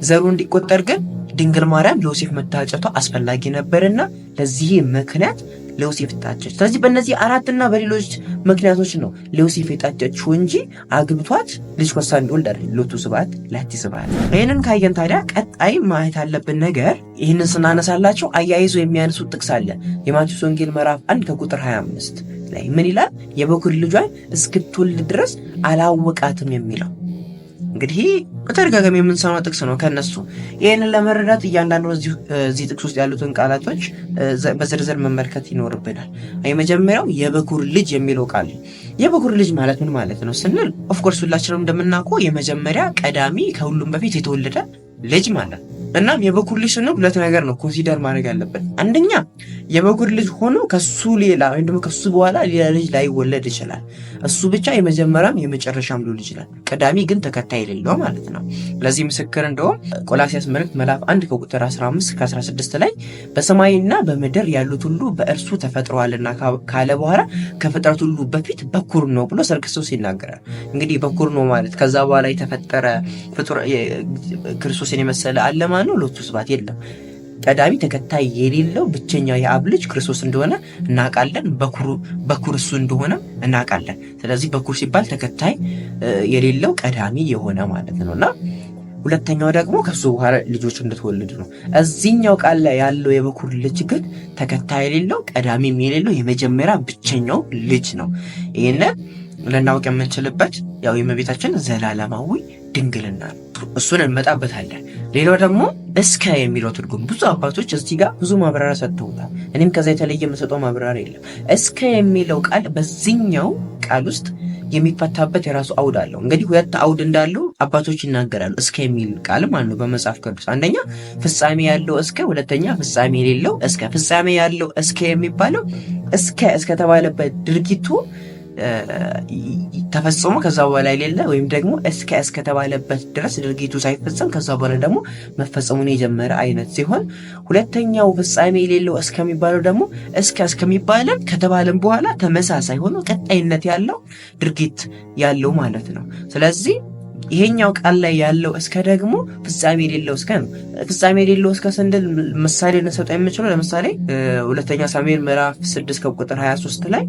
ዘሩ እንዲቆጠር ግን ድንግል ማርያም ለዮሴፍ መታጨቷ አስፈላጊ ነበርና ለዚህ ምክንያት ለዮሴፍ ታጨች። ስለዚህ በእነዚህ አራትና በሌሎች ምክንያቶች ነው ለዮሴፍ የታጨችው እንጂ አግብቷት ልጅ ወሳ እንዲወልድ አይደል። ሎቱ ስብሐት ላቲ ስብሐት። ይህንን ካየን ታዲያ ቀጣይ ማየት ያለብን ነገር ይህንን ስናነሳላቸው አያይዞ የሚያነሱት ጥቅስ አለ። የማቴዎስ ወንጌል ምዕራፍ 1 ከቁጥር 25 ላይ ምን ይላል? የበኩር ልጇን እስክትወልድ ድረስ አላወቃትም የሚለው እንግዲህ በተደጋጋሚ የምንሰማው ጥቅስ ነው ከነሱ። ይህንን ለመረዳት እያንዳንዱ እዚህ ጥቅስ ውስጥ ያሉትን ቃላቶች በዝርዝር መመልከት ይኖርብናል። የመጀመሪያው የበኩር ልጅ የሚለው ቃል የበኩር ልጅ ማለት ምን ማለት ነው ስንል ኦፍኮርስ ሁላችንም እንደምናውቀው የመጀመሪያ ቀዳሚ ከሁሉም በፊት የተወለደ ልጅ ማለት ነው። እናም የበኩር ልጅ ስንል ሁለት ነገር ነው ኮንሲደር ማድረግ ያለበት። አንደኛ የበኩር ልጅ ሆኖ ከሱ ሌላ ወይም ደግሞ ከሱ በኋላ ሌላ ልጅ ላይወለድ ይችላል። እሱ ብቻ የመጀመሪያም የመጨረሻም ሊሆን ይችላል። ቀዳሚ ግን ተከታይ የሌለው ማለት ነው። ለዚህ ምስክር እንደውም ቆላስይስ መልእክት ምዕራፍ 1 ከቁጥር 15-16 ላይ በሰማይና በምድር ያሉት ሁሉ በእርሱ ተፈጥረዋልና ካለ በኋላ ከፍጥረት ሁሉ በፊት በኩር ነው ብሎ ስለ ክርስቶስ ይናገራል። እንግዲህ በኩር ነው ማለት ከዛ በኋላ የተፈጠረ ፍጡር ክርስቶስን የመሰለ አለ ማለት ነው። ሎቱ ስብሐት የለም። ቀዳሚ ተከታይ የሌለው ብቸኛው የአብ ልጅ ክርስቶስ እንደሆነ እናውቃለን። በኩር እሱ እንደሆነ እናውቃለን። ስለዚህ በኩር ሲባል ተከታይ የሌለው ቀዳሚ የሆነ ማለት ነውና ሁለተኛው ደግሞ ከሱ በኋላ ልጆች እንደተወለዱ ነው። እዚህኛው ቃል ላይ ያለው የበኩር ልጅ ግን ተከታይ የሌለው ቀዳሚም የሌለው የመጀመሪያ ብቸኛው ልጅ ነው። ይህንን ልናውቅ የምንችልበት ያው የእመቤታችን ዘላለማዊ ድንግልና ነው። እሱን እንመጣበታለን። ሌላው ደግሞ እስከ የሚለው ትርጉም ብዙ አባቶች እዚህ ጋር ብዙ ማብራሪያ ሰጥተውታል። እኔም ከዛ የተለየ የምሰጠው ማብራሪያ የለም። እስከ የሚለው ቃል በዚህኛው ቃል ውስጥ የሚፈታበት የራሱ አውድ አለው። እንግዲህ ሁለት አውድ እንዳለው አባቶች ይናገራሉ። እስከ የሚል ቃል ማለት ነው በመጽሐፍ ቅዱስ አንደኛ ፍጻሜ ያለው እስከ፣ ሁለተኛ ፍጻሜ የሌለው እስከ። ፍጻሜ ያለው እስከ የሚባለው እስከ ተባለበት ድርጊቱ ተፈጽሞ ከዛ በኋላ የሌለ ወይም ደግሞ እስከ ተባለበት ድረስ ድርጊቱ ሳይፈጸም ከዛ በኋላ ደግሞ መፈጸሙን የጀመረ አይነት ሲሆን፣ ሁለተኛው ፍጻሜ የሌለው እስከሚባለው ደግሞ እስከሚባለው ከተባለም በኋላ ተመሳሳይ ሆኖ ቀጣይነት ያለው ድርጊት ያለው ማለት ነው። ስለዚህ ይሄኛው ቃል ላይ ያለው እስከ ደግሞ ፍጻሜ የሌለው እስከ ነው። ፍጻሜ የሌለው እስከ ስንል ምሳሌ ልንሰጥ የምንችለው ለምሳሌ ሁለተኛ ሳሙኤል ምዕራፍ 6 ከቁጥር 23 ላይ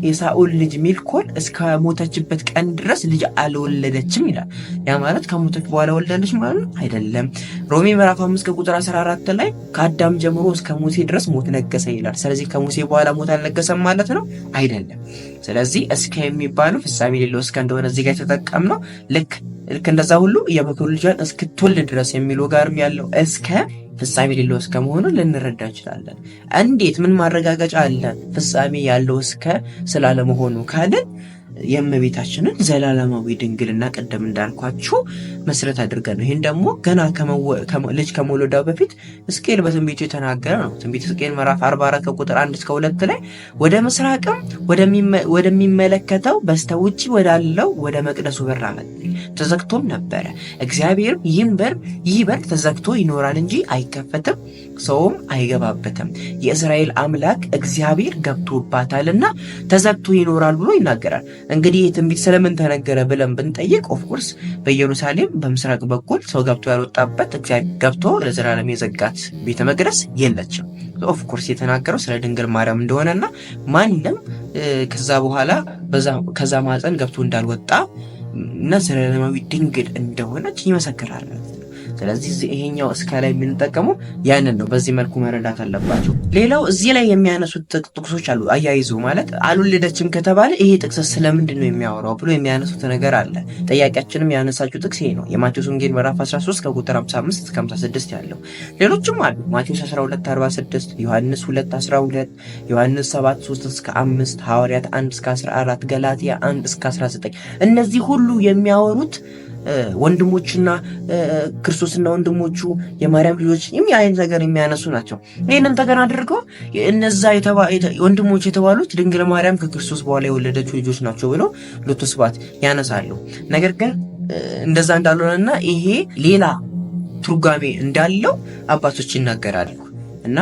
የሳኦል ልጅ ሚልኮል እስከ ሞተችበት ቀን ድረስ ልጅ አልወለደችም ይላል። ያ ማለት ከሞተች በኋላ ወለደች ማለት ነው አይደለም። ሮሜ ምዕራፍ 5 ከቁጥር 14 ላይ ከአዳም ጀምሮ እስከ ሙሴ ድረስ ሞት ነገሰ ይላል። ስለዚህ ከሙሴ በኋላ ሞት አልነገሰም ማለት ነው አይደለም። ስለዚህ እስከ የሚባለው ፍጻሜ የሌለው እስከ እንደሆነ እዚህ ጋር የተጠቀምነው ልክ እንደዛ ሁሉ የበኩር ልጇን እስክትወልድ ድረስ የሚለው ጋርም ያለው እስከ ፍጻሜ የሌለው እስከ መሆኑን ልንረዳ እንችላለን። እንዴት? ምን ማረጋገጫ አለ ፍጻሜ ያለው እስከ ስላለመሆኑ ካልን የእመቤታችንን ዘላለማዊ ድንግልና ቀደም እንዳልኳችሁ መሰረት አድርገን ነው። ይህን ደግሞ ገና ልጅ ከመውለዷ በፊት ሕዝቅኤል በትንቢቱ የተናገረ ነው። ትንቢት ሕዝቅኤል ምዕራፍ 44 ከቁጥር 1-2 ላይ ወደ ምስራቅም ወደሚመለከተው በስተውጭ ወዳለው ወደ መቅደሱ በር አመጣኝ። ተዘግቶም ነበረ። እግዚአብሔር ይህ በር ተዘግቶ ይኖራል እንጂ አይከፈትም፣ ሰውም አይገባበትም። የእስራኤል አምላክ እግዚአብሔር ገብቶባታልና ተዘግቶ ይኖራል ብሎ ይናገራል። እንግዲህ ትንቢት ስለምን ተነገረ ብለን ብንጠይቅ ኦፍኮርስ በኢየሩሳሌም በምስራቅ በኩል ሰው ገብቶ ያልወጣበት እግዚአብሔር ገብቶ ለዘላለም የዘጋት ቤተ መቅደስ የለችም። ኦፍኮርስ የተናገረው ስለ ድንግል ማርያም እንደሆነና ማንም ከዛ በኋላ ከዛ ማፀን ገብቶ እንዳልወጣ እና ዘላለማዊ ድንግል እንደሆነች ይመሰክራል። ስለዚህ ይሄኛው እስከ ላይ የምንጠቀመው ያንን ነው። በዚህ መልኩ መረዳት አለባቸው። ሌላው እዚህ ላይ የሚያነሱት ጥቅሶች አሉ። አያይዙ ማለት አልወለደችም ከተባለ ይሄ ጥቅስ ስለምንድን ነው የሚያወራው ብሎ የሚያነሱት ነገር አለ። ጠያቂያችንም ያነሳችው ጥቅስ ይሄ ነው። የማቴዎስ ወንጌል ምዕራፍ 13 ከቁጥር 55 እስከ 56 ያለው። ሌሎችም አሉ። ማቴዎስ 12:46፣ ዮሐንስ 2:12፣ ዮሐንስ 7:3 እስከ 5፣ ሐዋርያት 1 እስከ 14፣ ገላትያ 1 እስከ 19 እነዚህ ሁሉ የሚያወሩት ወንድሞችና ክርስቶስና ወንድሞቹ የማርያም ልጆች አይነት ነገር የሚያነሱ ናቸው። ይህንን ተገና አድርገው እነዛ ወንድሞች የተባሉት ድንግል ማርያም ከክርስቶስ በኋላ የወለደችው ልጆች ናቸው ብለው ሎቱ ስብሐት ያነሳሉ። ነገር ግን እንደዛ እንዳልሆነና ይሄ ሌላ ትርጓሜ እንዳለው አባቶች ይናገራሉ እና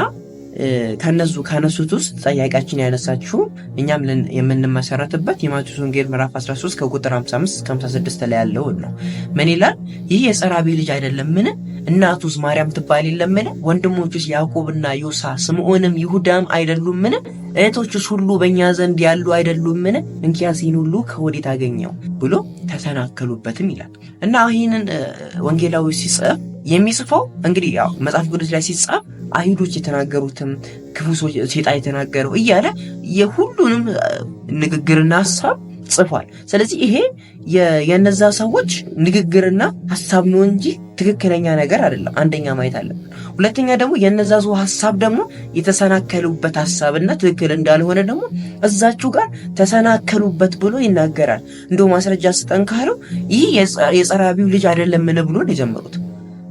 ካነሱት ውስጥ ጠያቂያችን ያነሳችው እኛም የምንመሰረትበት የማቴዎስ ወንጌል ምዕራፍ 13 ከቁጥር 55 እስከ 56 ላይ ያለው ነው። ምን ይላል? ይህ የጸራቢ ልጅ አይደለምን? እናቱስ ማርያም ትባል የለምን? ወንድሞቹስ ያዕቆብና ዮሳ ስምዖንም ይሁዳም አይደሉምን? እህቶቹስ ሁሉ በእኛ ዘንድ ያሉ አይደሉምን? እንኪያስ ይህን ሁሉ ከወዴት አገኘው ብሎ ተሰናከሉበትም ይላል እና ይህንን ወንጌላዊ ሲጽፍ የሚጽፈው እንግዲህ ያው መጽሐፍ ቅዱስ ላይ ሲጻፍ አይሁዶች የተናገሩትም ክፉ ሰይጣን የተናገረው እያለ የሁሉንም ንግግርና ሐሳብ ጽፏል። ስለዚህ ይሄ የነዛ ሰዎች ንግግርና ሐሳብ ነው እንጂ ትክክለኛ ነገር አይደለም። አንደኛ ማየት አለብን። ሁለተኛ ደግሞ የነዛ ሰው ሐሳብ ደግሞ የተሰናከሉበት ሐሳብና ትክክል እንዳልሆነ ደግሞ እዛችሁ ጋር ተሰናከሉበት ብሎ ይናገራል። እንደው ማስረጃ ስጠን ካለው ይህ የጸራቢው ልጅ አይደለም ምን ብሎ ነው የጀመሩት?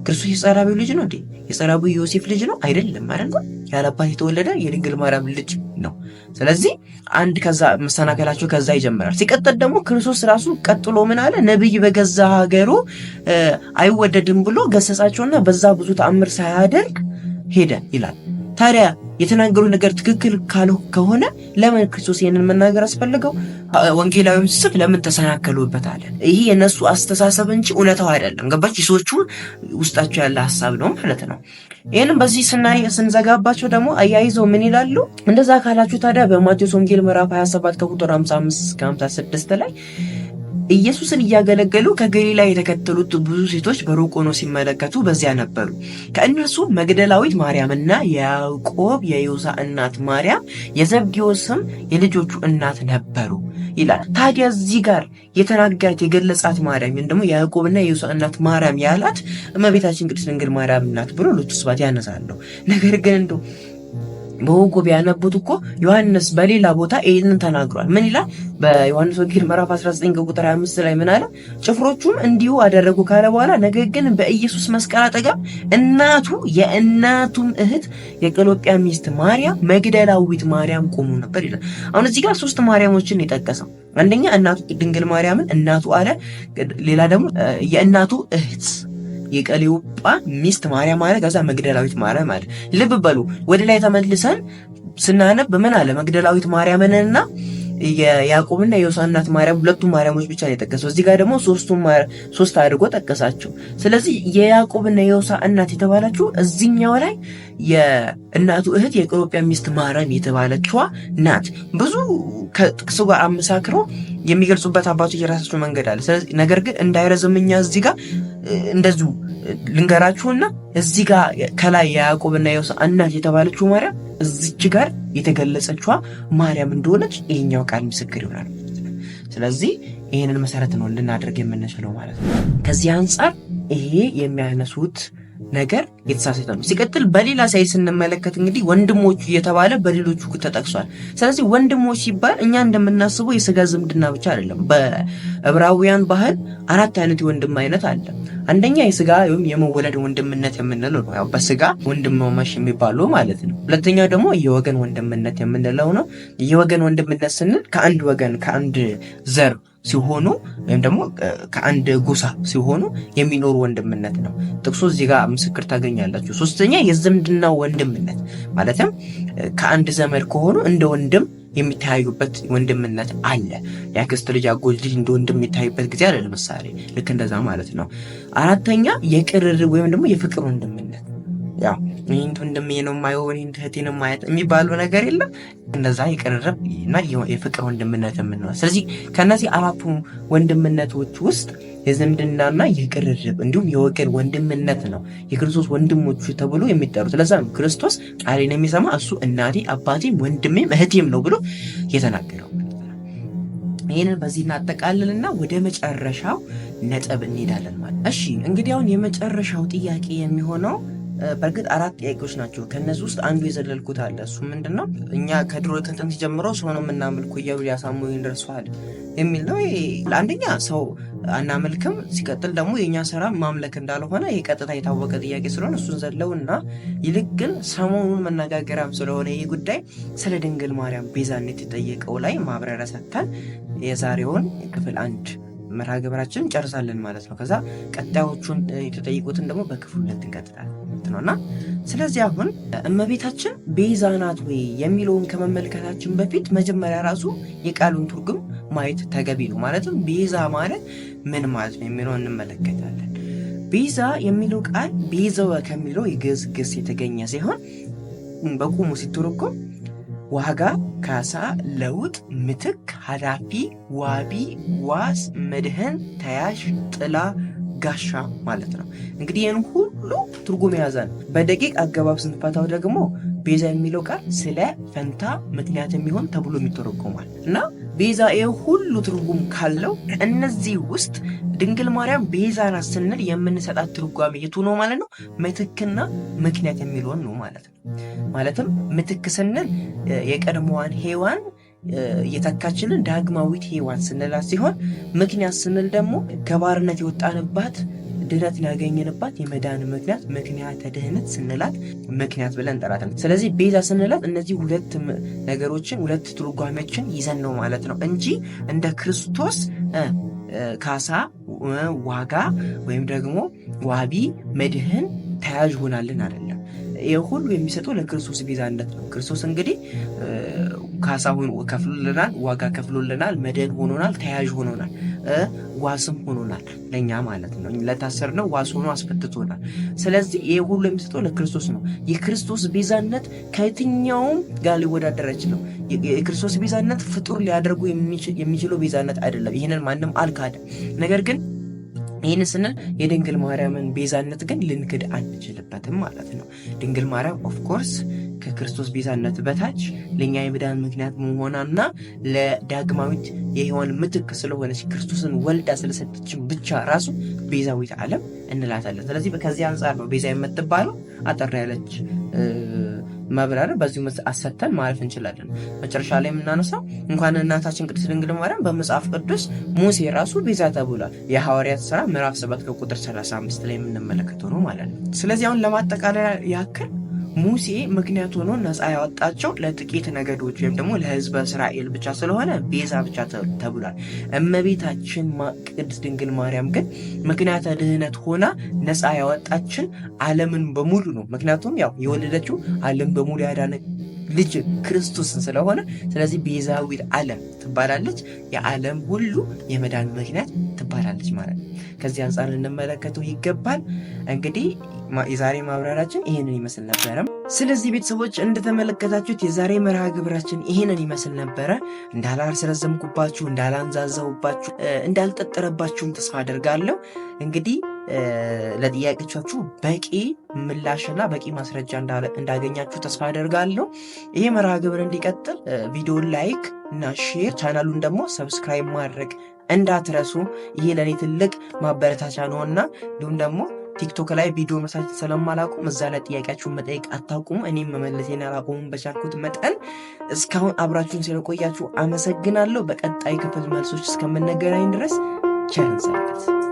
ክርስቶስ የጸራቢው ልጅ ነው እንዴ? የጸራቢው ዮሴፍ ልጅ ነው አይደለም ማለት ነው። ያለባት የተወለደ የድንግል ማርያም ልጅ ነው። ስለዚህ አንድ ከዛ መሰናከላቸው ከዛ ይጀምራል። ሲቀጥል ደግሞ ክርስቶስ ራሱ ቀጥሎ ምን አለ? ነብይ በገዛ ሀገሩ አይወደድም ብሎ ገሰጻቸውና በዛ ብዙ ተአምር ሳያደርግ ሄደ ይላል። ታዲያ የተናገሩት ነገር ትክክል ከሆነ ለምን ክርስቶስ ይሄንን መናገር አስፈልገው? ወንጌላዊም ሲጽፍ ለምን ተሰናከሉበት አለ? ይሄ የነሱ አስተሳሰብ እንጂ እውነታው አይደለም። ገባች? ሰዎቹ ውስጣቸው ያለ ሐሳብ ነው ማለት ነው። ይሄንን በዚህ ስንዘጋባቸው ደግሞ አያይዘው ምን ይላሉ? እንደዛ ካላችሁ ታዲያ በማቴዎስ ወንጌል ምዕራፍ 27 ከቁጥር 55 እስከ 56 ላይ ኢየሱስን እያገለገሉ ከገሊላ የተከተሉት ብዙ ሴቶች በሩቅ ሆነው ሲመለከቱ በዚያ ነበሩ። ከእነርሱ መግደላዊት ማርያምና የያዕቆብ የዮሳ እናት ማርያም የዘብዴዎስም የልጆቹ እናት ነበሩ ይላል። ታዲያ እዚህ ጋር የተናገራት የገለጻት ማርያም ደግሞ የያዕቆብና የዮሳ እናት ማርያም ያላት እመቤታችን ቅድስት ድንግል ማርያም ናት ብሎ ሎቱ ስብሐት ያነሳሉ። ነገር ግን እንደው በወጎ ቢያነቡት እኮ ዮሐንስ በሌላ ቦታ ይህንን ተናግሯል። ምን ይላል? በዮሐንስ ወንጌል ምዕራፍ 19 ቁጥር 25 ላይ ምን አለ? ጭፍሮቹም እንዲሁ አደረጉ ካለ በኋላ ነገር ግን በኢየሱስ መስቀል አጠገብ የእናቱም እህት የቀሎጵያ ሚስት ማርያም፣ መግደላዊት ማርያም ቆሙ ነበር ይላል። አሁን እዚህ ጋር 3 ማርያሞችን የጠቀሰው አንደኛ እናቱ ድንግል ማርያምን እናቱ አለ። ሌላ ደግሞ የእናቱ እህት የቀሎጵያ ሚስት ማርያም ማለት ከዛ መግደላዊት ማርያም ማለት። ልብ በሉ ወደ ላይ ተመልሰን ስናነብ ምን አለ? መግደላዊት ማርያምንና የያዕቆብና የዮሳ እናት ማርያም ሁለቱም ማርያሞች ብቻ ነው የጠቀሰው። እዚህ ጋር ደግሞ ሶስት አድርጎ ጠቀሳቸው። ስለዚህ የያዕቆብና የዮሳ እናት የተባለችው እዚህኛው ላይ የእናቱ እህት የቀሎጵያ ሚስት ማርያም የተባለችዋ ናት። ብዙ ከጥቅሱ ጋር አመሳክሮ የሚገልጹበት አባቶች የራሳቸው መንገድ አለ። ስለዚህ ነገር ግን እንዳይረዝምኛ እዚህ ጋር እንደዚሁ ልንገራችሁና እዚህ ጋር ከላይ የያዕቆብና የዮሳ እናት የተባለችው ማርያም እዚች ጋር የተገለጸችዋ ማርያም እንደሆነች ይሄኛው ቃል ምስክር ይሆናል። ስለዚህ ይሄንን መሰረት ነው ልናደርግ የምንችለው ማለት ነው። ከዚህ አንጻር ይሄ የሚያነሱት ነገር የተሳሳተ ነው። ሲቀጥል በሌላ ሳይድ ስንመለከት እንግዲህ ወንድሞቹ እየተባለ በሌሎቹ ተጠቅሷል። ስለዚህ ወንድሞች ሲባል እኛ እንደምናስበው የስጋ ዝምድና ብቻ አይደለም። በዕብራውያን ባህል 4 አይነት የወንድም አይነት አለ። አንደኛ የስጋ ወይም የመወለድ ወንድምነት የምንለው ነው፣ ያው በስጋ ወንድማማች የሚባለው ማለት ነው። ሁለተኛው ደግሞ የወገን ወንድምነት የምንለው ነው። የወገን ወንድምነት ስንል ከአንድ ወገን ከአንድ ዘር ሲሆኑ ወይም ደግሞ ከአንድ ጎሳ ሲሆኑ የሚኖሩ ወንድምነት ነው። ጥቅሱ እዚህ ጋር ምስክር ታገኛላችሁ። ሶስተኛ የዝምድና ወንድምነት ማለትም ከአንድ ዘመድ ከሆኑ እንደ ወንድም የሚታዩበት ወንድምነት አለ። የአክስት ልጅ አጎት ልጅ እንደ ወንድም የሚታዩበት ጊዜ አለ ለምሳሌ፣ ልክ እንደዛ ማለት ነው። አራተኛ የቅርርብ ወይም ደግሞ የፍቅር ወንድምነት ያው ይህን ወንድሜ ነው የማየው ይህን እህቴ ነው ማየት የሚባለው ነገር የለም። እንደዛ የቅርርብ እና የፍቅር ወንድምነት የምንለው። ስለዚህ ከነዚህ አራቱ ወንድምነቶች ውስጥ የዝምድናና የቅርርብ እንዲሁም የወገን ወንድምነት ነው የክርስቶስ ወንድሞቹ ተብሎ የሚጠሩት። ለዛ ነው ክርስቶስ ቃሌን የሚሰማ እሱ እናቴ አባቴም ወንድሜም እህቴም ነው ብሎ የተናገረው። ይህንን በዚህ እናጠቃልልና ወደ መጨረሻው ነጥብ እንሄዳለን ማለት። እሺ እንግዲህ አሁን የመጨረሻው ጥያቄ የሚሆነው በእርግጥ 4 ጥያቄዎች ናቸው። ከነዚህ ውስጥ አንዱ የዘለልኩት አለ። እሱ ምንድነው? እኛ ከድሮ ከጥንት ጀምሮ ሰው ነው የምናመልከው እያሉ ሊያሳምኑኝ ደርሰዋል የሚል ነው። ለአንደኛ ሰው አናመልክም፣ ሲቀጥል ደግሞ የእኛ ስራ ማምለክ እንዳልሆነ የቀጥታ የታወቀ ጥያቄ ስለሆነ እሱን ዘለውና ይልቅ ግን ሰሞኑን መነጋገሪያም ስለሆነ ይህ ጉዳይ ስለ ድንግል ማርያም ቤዛነት የጠየቀው ላይ ማብራሪያ ሰጥተን የዛሬውን ክፍል 1 መርሃ ግብራችን እንጨርሳለን ማለት ነው። ከዛ ቀጣዮቹን የተጠይቁትን ደግሞ በክፍል 2 እንቀጥላለን ነውና ስለዚህ አሁን እመቤታችን ቤዛ ናት ወይ የሚለውን ከመመልከታችን በፊት መጀመሪያ ራሱ የቃሉን ትርጉም ማየት ተገቢ ነው። ማለትም ቤዛ ማለት ምን ማለት ነው የሚለውን እንመለከታለን። ቤዛ የሚለው ቃል ቤዘወ ከሚለው የግዕዝ ግስ የተገኘ ሲሆን በቁሙ ሲተረጎም ዋጋ፣ ካሳ፣ ለውጥ፣ ምትክ፣ ኃላፊ፣ ዋቢ፣ ዋስ፣ መድህን፣ ተያዥ፣ ጥላ፣ ጋሻ ማለት ነው። እንግዲህ ይህን ሁሉ ትርጉም የያዘ ነው። በደቂቅ አገባብ ስንፈታው ደግሞ ቤዛ የሚለው ቃል ስለ ፈንታ ምክንያት የሚሆን ተብሎ የሚተረጎማል እና ቤዛ ይህ ሁሉ ትርጉም ካለው እነዚህ ውስጥ ድንግል ማርያም ቤዛ ናት ስንል የምንሰጣት ትርጓሜ የቱ ነው ማለት ነው? ምትክና ምክንያት የሚለውን ነው ማለት ነው። ማለትም ምትክ ስንል የቀድሞዋን ሔዋን የተካችልን ዳግማዊት ሔዋን ስንላት ሲሆን ምክንያት ስንል ደግሞ ከባርነት የወጣንባት ድነት ያገኘንባት የመዳን ምክንያት ምክንያተ ድህነት ስንላት ምክንያት ብለን እንጠራታለን። ስለዚህ ቤዛ ስንላት እነዚህ ሁለት ነገሮችን ሁለት ትርጓሜዎችን ይዘን ነው ማለት ነው እንጂ እንደ ክርስቶስ ካሳ፣ ዋጋ ወይም ደግሞ ዋቢ፣ መድህን፣ ተያዥ ሆናልን አይደለም። ይህ ሁሉ የሚሰጠው ለክርስቶስ ቤዛነት ነው። ክርስቶስ እንግዲህ ካሳ ከፍሎልናል፣ ዋጋ ከፍሎልናል፣ መድህን ሆኖናል፣ ተያዥ ሆኖናል፣ ዋስም ሆኖናል ለኛ ማለት ነው። ለታሰርነው ዋስ ሆኖ አስፈትቶናል። ስለዚህ ይህ ሁሉ የሚሰጠው ለክርስቶስ ነው። የክርስቶስ ቤዛነት ከየትኛውም ጋር ሊወዳደር አይችልም። የክርስቶስ ቤዛነት ፍጡር ሊያደርጉ የሚችለው ቤዛነት አይደለም። ይህንን ማንም አልካደም። ነገር ግን ይህን ስንል የድንግል ማርያምን ቤዛነት ግን ልንክድ አንችልበትም ማለት ነው። ድንግል ማርያም ኦፍኮርስ ከክርስቶስ ቤዛነት በታች ለእኛ የመዳን ምክንያት መሆኗና ለዳግማዊት የሔዋን ምትክ ስለሆነች ክርስቶስን ወልዳ ስለሰጠችን ብቻ ራሱ ቤዛዊት ዓለም እንላታለን። ስለዚህ ከዚህ አንጻር ነው ቤዛ የምትባለው። አጠር ያለች ማብራሪያ በዚሁ አሰተን ማለፍ እንችላለን። መጨረሻ ላይ የምናነሳው እንኳን እናታችን ቅድስት ድንግል ማርያም በመጽሐፍ ቅዱስ ሙሴ ራሱ ቤዛ ተብሏል። የሐዋርያት ሥራ ምዕራፍ 7 ቁጥር 35 ላይ የምንመለከተው ነው ማለት ነው። ስለዚህ አሁን ለማጠቃለያ ያክል ሙሴ ምክንያት ሆኖ ነፃ ያወጣቸው ለጥቂት ነገዶች ወይም ደግሞ ለሕዝበ እስራኤል ብቻ ስለሆነ ቤዛ ብቻ ተብሏል። እመቤታችን ቅድስት ድንግል ማርያም ግን ምክንያተ ድህነት ሆና ነፃ ያወጣችን ዓለምን በሙሉ ነው። ምክንያቱም ያው የወለደችው ዓለም በሙሉ ያዳነ ልጅ ክርስቶስን ስለሆነ ስለዚህ ቤዛዊት ዓለም ትባላለች። የዓለም ሁሉ የመዳን ምክንያት ትባላለች ማለት ነው። ከዚህ አንጻር እንመለከተው ይገባል። እንግዲህ የዛሬ ማብራሪያችን ይሄንን ይመስል ነበረ። ስለዚህ ቤተሰቦች እንደተመለከታችሁት የዛሬ መርሃ ግብራችን ይሄንን ይመስል ነበረ። እንዳላስረዘምኩባችሁ፣ እንዳላንዛዛሁባችሁ፣ እንዳልጠጠረባችሁም ተስፋ አደርጋለሁ። እንግዲህ ለጥያቄዎቻችሁ በቂ ምላሽና በቂ ማስረጃ እንዳገኛችሁ ተስፋ አደርጋለሁ። ይሄ መርሃ ግብር እንዲቀጥል ቪዲዮን ላይክ እና ሼር፣ ቻናሉን ደግሞ ሰብስክራይብ ማድረግ እንዳትረሱ። ይሄ ለእኔ ትልቅ ማበረታቻ ነውና እንዲሁም ደግሞ ቲክቶክ ላይ ቪዲዮ መስራት ስለማላቁም እዛ ላይ ጥያቄያችሁን መጠየቅ አታውቁም። እኔም መመለሴን አላቆሙም። በቻልኩት መጠን እስካሁን አብራችሁን ስለቆያችሁ አመሰግናለሁ። በቀጣይ ክፍል መልሶች እስከምንገናኝ ድረስ ቸር እንሰንብት።